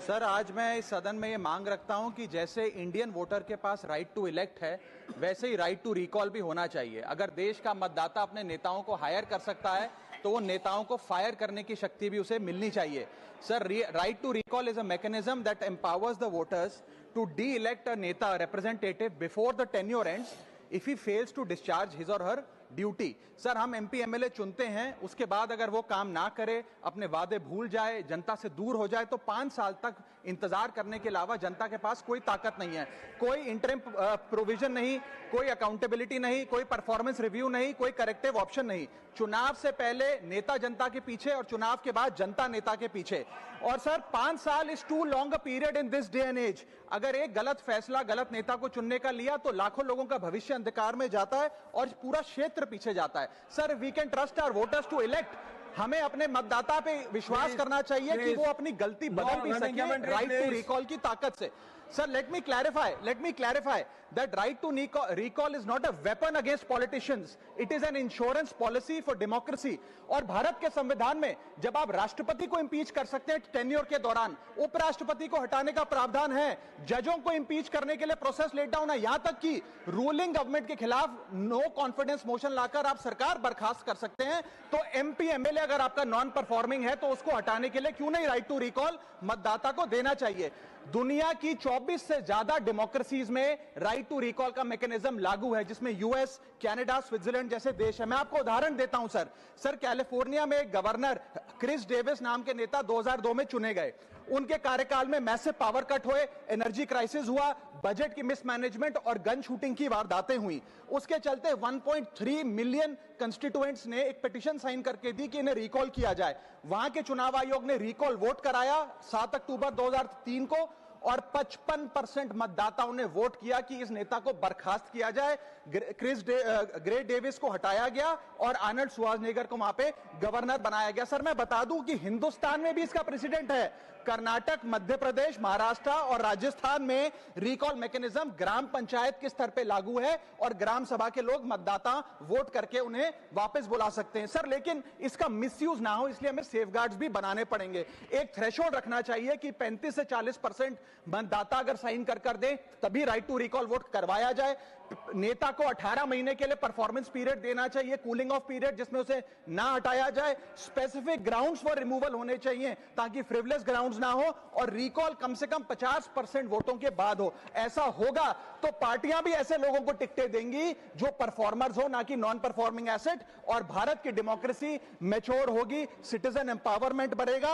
Sir, आज मैं इस सदन में ये मांग रखता हूं कि जैसे इंडियन वोटर के पास राइट टू इलेक्ट है, वैसे ही राइट टू रिकॉल भी होना चाहिए। अगर देश का मतदाता अपने नेताओं को हायर कर सकता है तो वो नेताओं को फायर करने की शक्ति भी उसे मिलनी चाहिए। Sir, right to recall is a mechanism that empowers the voters to de elect a neta representative before the tenure ends if he fails to discharge his और हर ड्यूटी। सर, हम एमपी एमएलए चुनते हैं, उसके बाद अगर वो काम ना करे, अपने वादे भूल जाए, जनता से दूर हो जाए, तो 5 साल तक इंतजार करने के अलावा जनता के पास कोई ताकत नहीं है। कोई इंटरिम प्रोविजन नहीं, कोई अकाउंटेबिलिटी नहीं, कोई परफॉर्मेंस रिव्यू नहीं, कोई करेक्टिव ऑप्शन नहीं। चुनाव से पहले नेता जनता के पीछे और चुनाव के बाद जनता नेता के पीछे। और सर, 5 साल is too long a period in this day and age. अगर एक गलत फैसला गलत नेता को चुनने का लिया तो लाखों लोगों का भविष्य अंधकार में जाता है और पूरा क्षेत्र पीछे जाता है। Sir, we can trust our voters to elect. हमें अपने मतदाता पे विश्वास करना चाहिए कि वो अपनी गलती बदल भी सके राइट टू रिकॉल की ताकत से। Sir, let me clarify that right to recall is not a weapon against politicians. It is an insurance policy for democracy. और भारत के संविधान में जब आप राष्ट्रपति को इंपीच कर सकते हैं टेन्योर के दौरान, उपराष्ट्रपति को हटाने का प्रावधान है, जजों को इंपीच करने के लिए प्रोसेस लेट डाउन है, यहां तक कि रूलिंग गवर्नमेंट के खिलाफ नो कॉन्फिडेंस मोशन लाकर आप सरकार बर्खास्त कर सकते हैं। तो एमपी एमएलए अगर आपका नॉन परफॉर्मिंग है तो उसको हटाने के लिए क्यों नहीं राइट टू रिकॉल मतदाता को देना चाहिए। दुनिया की 24 से ज्यादा डेमोक्रेसीज में राइट टू रिकॉल का मैकेनिज्म लागू है, जिसमें यूएस, कनाडा, स्विट्जरलैंड जैसे देश है। मैं आपको उदाहरण देता हूं सर, कैलिफोर्निया में एक गवर्नर क्रिस डेविस नाम के नेता 2002 में चुने गए। उनके कार्यकाल में मैसिव पावर कट हुए, एनर्जी क्राइसिस हुआ, बजट की मिसमैनेजमेंट और गन शूटिंग की वारदातें हुई। उसके चलते 1.3 मिलियन कंस्टिट्यूएंट्स ने एक पिटीशन साइन करके दी कि इन्हें रिकॉल किया जाए। वहां के चुनाव आयोग ने रिकॉल वोट कराया 7 अक्टूबर 2003 को और 55% मतदाताओं ने वोट किया कि इस नेता को बर्खास्त किया जाए। ग्रे डेविस को हटाया गया और आर्नल्ड श्वार्ज़नेगर को वहां पे गवर्नर बनाया गया। सर, मैं बता दूं कि हिंदुस्तान में भी इसका प्रेसिडेंट है। कर्नाटक, मध्य प्रदेश, महाराष्ट्र और राजस्थान में रिकॉल मैकेनिज्म ग्राम पंचायत के स्तर पे लागू है और ग्राम सभा के लोग मतदाता वोट करके उन्हें वापस बुला सकते हैं। सर, लेकिन इसका मिसयूज ना हो, इसलिए हमें सेफगार्ड्स भी बनाने पड़ेंगे। एक थ्रेशोल्ड रखना चाहिए कि 35 से 40% मतदाता अगर साइन कर दे तभी राइट टू रिकॉल वोट करवाया जाए। नेता को 18 महीने के लिए परफॉर्मेंस पीरियड देना चाहिए, कूलिंग ऑफ पीरियड, जिसमें उसे ना हटाया जाए। स्पेसिफिक ग्राउंड्स फॉर रिमूवल होने चाहिए ताकि फ्रिवलेस ग्राउंड्स ना हो और रिकॉल कम से कम 50% वोटों के बाद हो। ऐसा होगा तो पार्टियां भी ऐसे लोगों को टिकटें देंगी जो परफॉर्मर्स हो, ना कि नॉन परफॉर्मिंग एसेट, और भारत की डेमोक्रेसी मैच्योर होगी, सिटीजन एम्पावरमेंट बढ़ेगा।